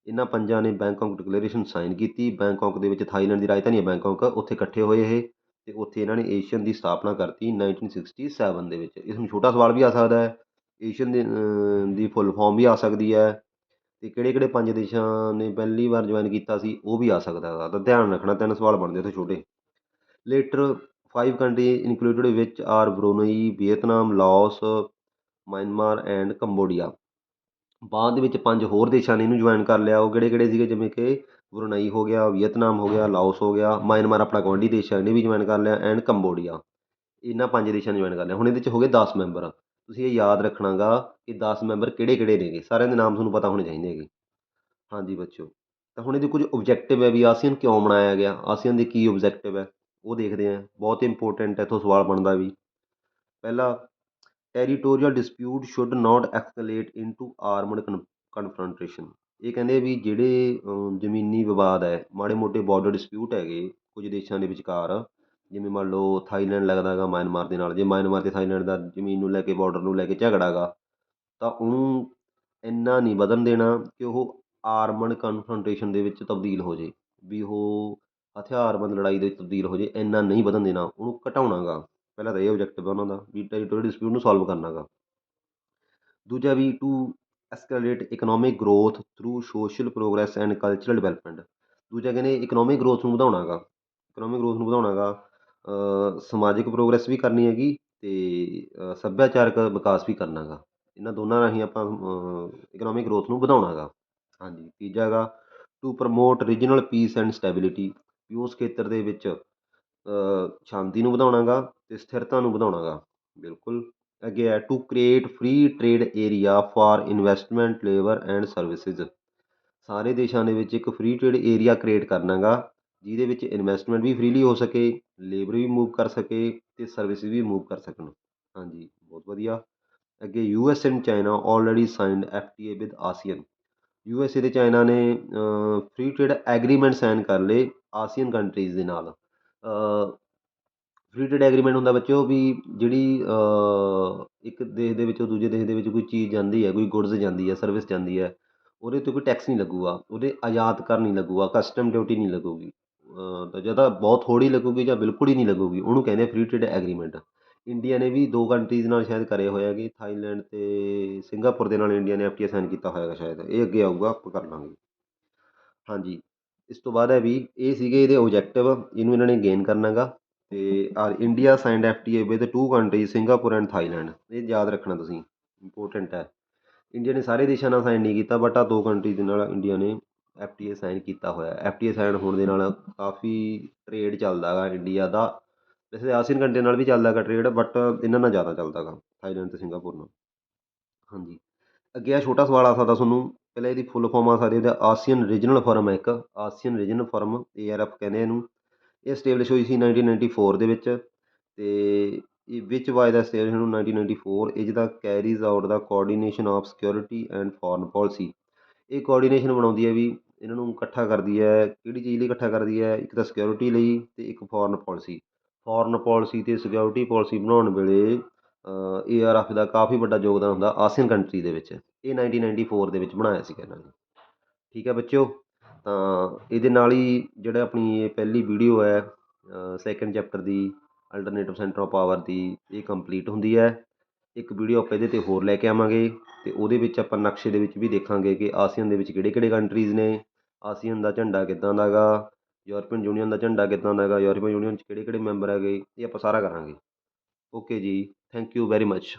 ਇਹਨਾਂ 5 ਨੇ ਬੈਂਕਾਕ ਡਿਕਲੇਰੇਸ਼ਨ ਸਾਈਨ ਕੀਤੀ। ਬੈਂਕਾਕ ਦੇ ਵਿੱਚ ਥਾਈਲੈਂਡ ਦੀ ਰਾਜਧਾਨੀ ਹੈ ਬੈਂਕਾਕ, ਉੱਥੇ ਇਕੱਠੇ ਹੋਏ ਇਹ ਅਤੇ ਉੱਥੇ ਇਹਨਾਂ ਨੇ ਏਸ਼ੀਅਨ ਦੀ ਸਥਾਪਨਾ ਕਰਤੀ 1967 ਦੇ ਵਿੱਚ। ਇਸ ਨੂੰ ਛੋਟਾ ਸਵਾਲ ਵੀ ਆ ਸਕਦਾ ਹੈ, ਏਸ਼ੀਅਨ ਦੀ ਫੁੱਲ ਫੋਰਮ ਵੀ ਆ ਸਕਦੀ ਹੈ, ਅਤੇ ਕਿਹੜੇ ਕਿਹੜੇ 5 ਦੇਸ਼ਾਂ ਨੇ ਪਹਿਲੀ ਵਾਰ ਜੁਆਇਨ ਕੀਤਾ ਸੀ ਉਹ ਵੀ ਆ ਸਕਦਾ ਹੈਗਾ। ਤਾਂ ਧਿਆਨ ਰੱਖਣਾ, 3 ਸਵਾਲ ਬਣਦੇ ਉੱਥੇ ਛੋਟੇ। ਲੇਟਰ 5 ਕੰਟਰੀ ਇਨਕਲੂਡਡ ਵਿੱਚ are Brunei, Vietnam, Laos, Myanmar and Cambodia. ਬਾਅਦ ਦੇ ਵਿੱਚ 5 ਹੋਰ ਦੇਸ਼ਾਂ ਨੇ ਇਹਨੂੰ ਜੁਆਇਨ ਕਰ ਲਿਆ। ਉਹ ਕਿਹੜੇ ਕਿਹੜੇ ਸੀਗੇ, ਜਿਵੇਂ ਕਿ ਬਰੂਨਈ ਹੋ ਗਿਆ, ਵੀਅਤਨਾਮ ਹੋ ਗਿਆ, ਲਾਓਸ ਹੋ ਗਿਆ, ਮਿਆਂਮਾਰ ਆਪਣਾ ਗੁਆਂਢੀ ਦੇਸ਼ ਹੈ, ਇਹਨੇ ਵੀ ਜੁਆਇਨ ਕਰ ਲਿਆ, ਐਂਡ ਕੰਬੋਡੀਆ। ਇਹਨਾਂ 5 ਦੇਸ਼ਾਂ ਨੇ ਜੁਆਇਨ ਕਰ ਲਿਆ। ਹੁਣ ਇਹਦੇ 'ਚ ਹੋ ਗਏ 10 ਮੈਂਬਰ। ਤੁਸੀਂ ਇਹ ਯਾਦ ਰੱਖਣਾ ਗਾ ਕਿ 10 ਮੈਂਬਰ ਕਿਹੜੇ ਕਿਹੜੇ ਨੇਗੇ, ਸਾਰਿਆਂ ਦੇ ਨਾਮ ਤੁਹਾਨੂੰ ਪਤਾ ਹੋਣੇ ਚਾਹੀਦੇ ਹੈਗੇ। ਹਾਂਜੀ ਬੱਚਿਓ, ਤਾਂ ਹੁਣ ਇਹਦੇ ਕੁਝ ਓਬਜੈਕਟਿਵ ਹੈ ਵੀ ਆਸੀਅਨ ਕਿਉਂ ਬਣਾਇਆ ਗਿਆ, ਆਸੀਅਨ ਦੇ ਕੀ ਓਬਜੈਕਟਿਵ ਹੈ ਉਹ ਦੇਖਦੇ ਹਾਂ। ਬਹੁਤ ਇੰਪੋਰਟੈਂਟ ਹੈ, ਇੱਥੋਂ ਸਵਾਲ ਬਣਦਾ ਵੀ। ਪਹਿਲਾ, territorial dispute should not escalate into armed confrontation. ਇਹ ਕਹਿੰਦੇ ਵੀ ਜਿਹੜੇ ਜ਼ਮੀਨੀ ਵਿਵਾਦ ਹੈ, ਮਾੜੇ ਮੋਟੇ ਬਾਰਡਰ ਡਿਸਪਿਊਟ ਹੈਗੇ ਕੁਝ ਦੇਸ਼ਾਂ ਦੇ ਵਿਚਕਾਰ, ਜਿਵੇਂ ਮੰਨ ਲਓ ਥਾਈਲੈਂਡ ਲੱਗਦਾ ਗਾ ਮਿਆਂਮਾਰ ਦੇ ਨਾਲ, ਜੇ ਮਿਆਂਮਾਰ ਅਤੇ ਥਾਈਲੈਂਡ ਦਾ ਜ਼ਮੀਨ ਨੂੰ ਲੈ ਕੇ, ਬਾਰਡਰ ਨੂੰ ਲੈ ਕੇ ਝਗੜਾ ਗਾ, ਤਾਂ ਉਹਨੂੰ ਇੰਨਾ ਨਹੀਂ ਵਧਣ ਦੇਣਾ ਕਿ ਉਹ ਆਰਮਡ ਕਨਫਰੰਟੇਸ਼ਨ ਦੇ ਵਿੱਚ ਤਬਦੀਲ ਹੋ ਜਾਏ, ਵੀ ਉਹ ਹਥਿਆਰਬੰਦ ਲੜਾਈ ਦੇ ਵਿੱਚ ਤਬਦੀਲ ਹੋ ਜਾਏ, ਇੰਨਾ ਨਹੀਂ ਵਧਣ ਦੇਣਾ, ਉਹਨੂੰ ਘਟਾਉਣਾ ਗਾ। ਪਹਿਲਾਂ ਤਾਂ ਇਹ ਓਬਜੈਕਟਿਵ ਆ ਉਹਨਾਂ ਦਾ ਵੀ ਟੈਰੀਟੋਰੀਅਲ ਡਿਸਪਿਊਟ ਨੂੰ ਸੋਲਵ ਕਰਨਾ ਗਾ। ਦੂਜਾ ਵੀ to escalate economic growth through social progress and cultural development. ਦੂਜਾ ਕਹਿੰਦੇ ਇਕਨੋਮਿਕ ਗਰੋਥ ਨੂੰ ਵਧਾਉਣਾ ਗਾ, ਇਕਨੋਮਿਕ ਗਰੋਥ ਨੂੰ ਵਧਾਉਣਾ ਗਾ, ਸਮਾਜਿਕ ਪ੍ਰੋਗਰੈਸ ਵੀ ਕਰਨੀ ਹੈਗੀ ਅਤੇ ਸੱਭਿਆਚਾਰਕ ਵਿਕਾਸ ਵੀ ਕਰਨਾ ਗਾ। ਇਹਨਾਂ ਦੋਨਾਂ ਰਾਹੀਂ ਆਪਾਂ ਇਕਨੋਮਿਕ ਗਰੋਥ ਨੂੰ ਵਧਾਉਣਾ ਗਾ। ਹਾਂਜੀ, ਤੀਜਾ ਹੈਗਾ to promote regional peace and stability, ਵੀ ਉਸ ਖੇਤਰ ਦੇ ਵਿੱਚ ਸ਼ਾਂਤੀ ਨੂੰ ਵਧਾਉਣਾ ਗਾ ਅਤੇ ਸਥਿਰਤਾ ਨੂੰ ਵਧਾਉਣਾ ਗਾ। ਬਿਲਕੁਲ। ਅੱਗੇ ਹੈ to create free trade area for investment, labour and services. ਸਾਰੇ ਦੇਸ਼ਾਂ ਦੇ ਵਿੱਚ ਇੱਕ ਫਰੀ ਟਰੇਡ ਏਰੀਆ ਕ੍ਰੀਏਟ ਕਰਨਾ ਗਾ, ਜਿਹਦੇ ਵਿੱਚ ਇਨਵੈਸਟਮੈਂਟ ਵੀ ਫਰੀਲੀ ਹੋ ਸਕੇ, ਲੇਬਰ ਵੀ ਮੂਵ ਕਰ ਸਕੇ ਅਤੇ ਸਰਵਿਸ ਵੀ ਮੂਵ ਕਰ ਸਕਣ। ਹਾਂਜੀ, ਬਹੁਤ ਵਧੀਆ। ਅੱਗੇ US and China already signed FTA with ASEAN. USA ਅਤੇ ਚਾਈਨਾ ਨੇ ਫਰੀ ਟਰੇਡ ਐਗਰੀਮੈਂਟ ਸਾਈਨ ਕਰ ਲਏ ਆਸੀਅਨ ਕੰਟਰੀਜ਼ ਦੇ ਨਾਲ। ਫਰੀ ਟਰੇਡ ਐਗਰੀਮੈਂਟ ਹੁੰਦਾ ਬੱਚਿਓ ਵੀ ਜਿਹੜੀ ਇੱਕ ਦੇਸ਼ ਦੇ ਵਿੱਚੋਂ ਦੂਜੇ ਦੇਸ਼ ਦੇ ਵਿੱਚ ਕੋਈ ਚੀਜ਼ ਜਾਂਦੀ ਹੈ, ਕੋਈ ਗੁਡਸ ਜਾਂਦੀ ਹੈ, ਸਰਵਿਸ ਜਾਂਦੀ ਹੈ, ਉਹਦੇ ਉੱਤੇ ਕੋਈ ਟੈਕਸ ਨਹੀਂ ਲੱਗੂਗਾ, ਉਹਦੇ ਆਯਾਤ ਕਰ ਨਹੀਂ ਲੱਗੂਗਾ, ਕਸਟਮ ਡਿਊਟੀ ਨਹੀਂ ਲੱਗੂਗੀ, ਤਾਂ ਜਾਂ ਤਾਂ ਬਹੁਤ ਥੋੜ੍ਹੀ ਲੱਗੂਗੀ ਜਾਂ ਬਿਲਕੁਲ ਹੀ ਨਹੀਂ ਲੱਗੂਗੀ, ਉਹਨੂੰ ਕਹਿੰਦੇ ਫਰੀ ਟਰੇਡ ਐਗਰੀਮੈਂਟ। ਇੰਡੀਆ ਨੇ ਵੀ 2 ਕੰਟਰੀਜ਼ ਨਾਲ ਸ਼ਾਇਦ ਕਰੇ ਹੋਏ ਹੈਗੇ, ਥਾਈਲੈਂਡ ਅਤੇ ਸਿੰਗਾਪੁਰ ਦੇ ਨਾਲ ਇੰਡੀਆ ਨੇ FTA ਸਾਈਨ ਕੀਤਾ ਹੋਏਗਾ ਸ਼ਾਇਦ। ਇਹ ਅੱਗੇ ਆਊਗਾ, ਆਪਾਂ ਕਰ ਲਾਂਗੇ। ਹਾਂਜੀ, ਇਸ ਤੋਂ ਬਾਅਦ ਹੈ ਵੀ ਇਹ ਸੀਗੇ ਇਹਦੇ ਓਬਜੈਕਟਿਵ, ਇਹਨੂੰ ਇਹਨਾਂ ਨੇ ਗੇਨ ਕਰਨਾ ਗਾ। ਅਤੇ India signed FTA with 2 countries Singapore and Thailand. ਇਹ ਯਾਦ ਰੱਖਣਾ ਤੁਸੀਂ, ਇੰਪੋਰਟੈਂਟ ਹੈ। ਇੰਡੀਆ ਨੇ ਸਾਰੇ ਦੇਸ਼ਾਂ ਨਾਲ ਸਾਈਨ ਨਹੀਂ ਕੀਤਾ, ਬਟ ਆਹ 2 ਕੰਟਰੀਜ਼ ਦੇ ਨਾਲ ਇੰਡੀਆ ਨੇ FTA ਸਾਈਨ ਕੀਤਾ ਹੋਇਆ। FTA ਸਾਈਨ ਹੋਣ ਦੇ ਨਾਲ ਕਾਫੀ ਟਰੇਡ ਚੱਲਦਾ ਗਾ ਇੰਡੀਆ ਦਾ, ਵੈਸੇ ਆਸੀਅਨ ਕੰਟਰੀ ਨਾਲ ਵੀ ਚੱਲਦਾ ਗਾ ਟਰੇਡ, ਬਟ ਇਹਨਾਂ ਨਾਲ ਜ਼ਿਆਦਾ ਚੱਲਦਾ ਗਾ, ਥਾਈਲੈਂਡ ਅਤੇ ਸਿੰਗਾਪੁਰ ਨਾਲ। ਹਾਂਜੀ, ਅੱਗੇ ਆ ਛੋਟਾ ਸਵਾਲ ਆ ਸਕਦਾ ਤੁਹਾਨੂੰ, ਪਹਿਲਾਂ ਇਹਦੀ ਫੁੱਲ ਫੋਰਮ ਆ ਸਕਦੀ ਹੈ ਆਸੀਅਨ ਰੀਜਨਲ ਫੋਰਮ ਹੈ ਇੱਕ, ਆਸੀਅਨ ਰੀਜਨਲ ਫੋਰਮ ARF ਕਹਿੰਦੇ ਇਹਨੂੰ। ਇਹ ਸਟੇਬਲਿਸ਼ ਹੋਈ ਸੀ 1994 ਦੇ ਵਿੱਚ, ਅਤੇ ਇਹ ਵਿਚ ਵਾਜ ਦਾ ਸਟੇਬਲਿਸ਼ ਨੂੰ 1994 is the carries out the coordination of security and foreign policy. ਇਹ ਕੋਆਰਡੀਨੇਸ਼ਨ ਬਣਾਉਂਦੀ ਹੈ ਵੀ ਇਹਨਾਂ ਨੂੰ ਇਕੱਠਾ ਕਰਦੀ ਹੈ, ਕਿਹੜੀ ਚੀਜ਼ ਲਈ ਇਕੱਠਾ ਕਰਦੀ ਹੈ, ਇੱਕ ਤਾਂ ਸਿਕਿਉਰਿਟੀ ਲਈ ਅਤੇ ਇੱਕ ਫੋਰਨ ਪੋਲਿਸੀ। ਫੋਰਨ ਪੋਲਿਸੀ ਅਤੇ ਸਿਕਿਉਰਿਟੀ ਪੋਲਿਸੀ ਬਣਾਉਣ ਵੇਲੇ ARF ਦਾ ਕਾਫੀ ਵੱਡਾ ਯੋਗਦਾਨ ਹੁੰਦਾ ਆਸੀਅਨ ਕੰਟਰੀ ਦੇ ਵਿੱਚ। ਇਹ 1994 ਦੇ ਵਿੱਚ ਬਣਾਇਆ ਸੀਗਾ ਇਹਨਾਂ ਨੇ। ਠੀਕ ਹੈ ਬੱਚਿਓ, ਤਾਂ ਇਹਦੇ ਨਾਲ ਹੀ ਜਿਹੜਾ ਆਪਣੀ ਇਹ ਪਹਿਲੀ ਵੀਡੀਓ ਹੈ second chapter the alternative centre of power ਦੀ, ਇਹ ਕੰਪਲੀਟ ਹੁੰਦੀ ਹੈ। ਇੱਕ ਵੀਡੀਓ ਆਪਾਂ ਇਹਦੇ 'ਤੇ ਹੋਰ ਲੈ ਕੇ ਆਵਾਂਗੇ, ਅਤੇ ਉਹਦੇ ਵਿੱਚ ਆਪਾਂ ਨਕਸ਼ੇ ਦੇ ਵਿੱਚ ਵੀ ਦੇਖਾਂਗੇ ਕਿ ਆਸੀਅਨ ਦੇ ਵਿੱਚ ਕਿਹੜੇ ਕਿਹੜੇ ਕੰਟਰੀਜ਼ ਨੇ, ਆਸੀਅਨ ਦਾ ਝੰਡਾ ਕਿੱਦਾਂ ਦਾ ਗਾ, ਯੂਰਪੀਅਨ ਯੂਨੀਅਨ ਦਾ ਝੰਡਾ ਕਿੱਦਾਂ ਦਾ ਗਾ, ਯੂਰਪੀਅਨ ਯੂਨੀਅਨ 'ਚ ਕਿਹੜੇ ਕਿਹੜੇ ਮੈਂਬਰ ਹੈਗੇ, ਇਹ ਆਪਾਂ ਸਾਰਾ ਕਰਾਂਗੇ। ਓਕੇ ਜੀ, ਥੈਂਕ ਯੂ ਵੈਰੀ ਮੱਚ।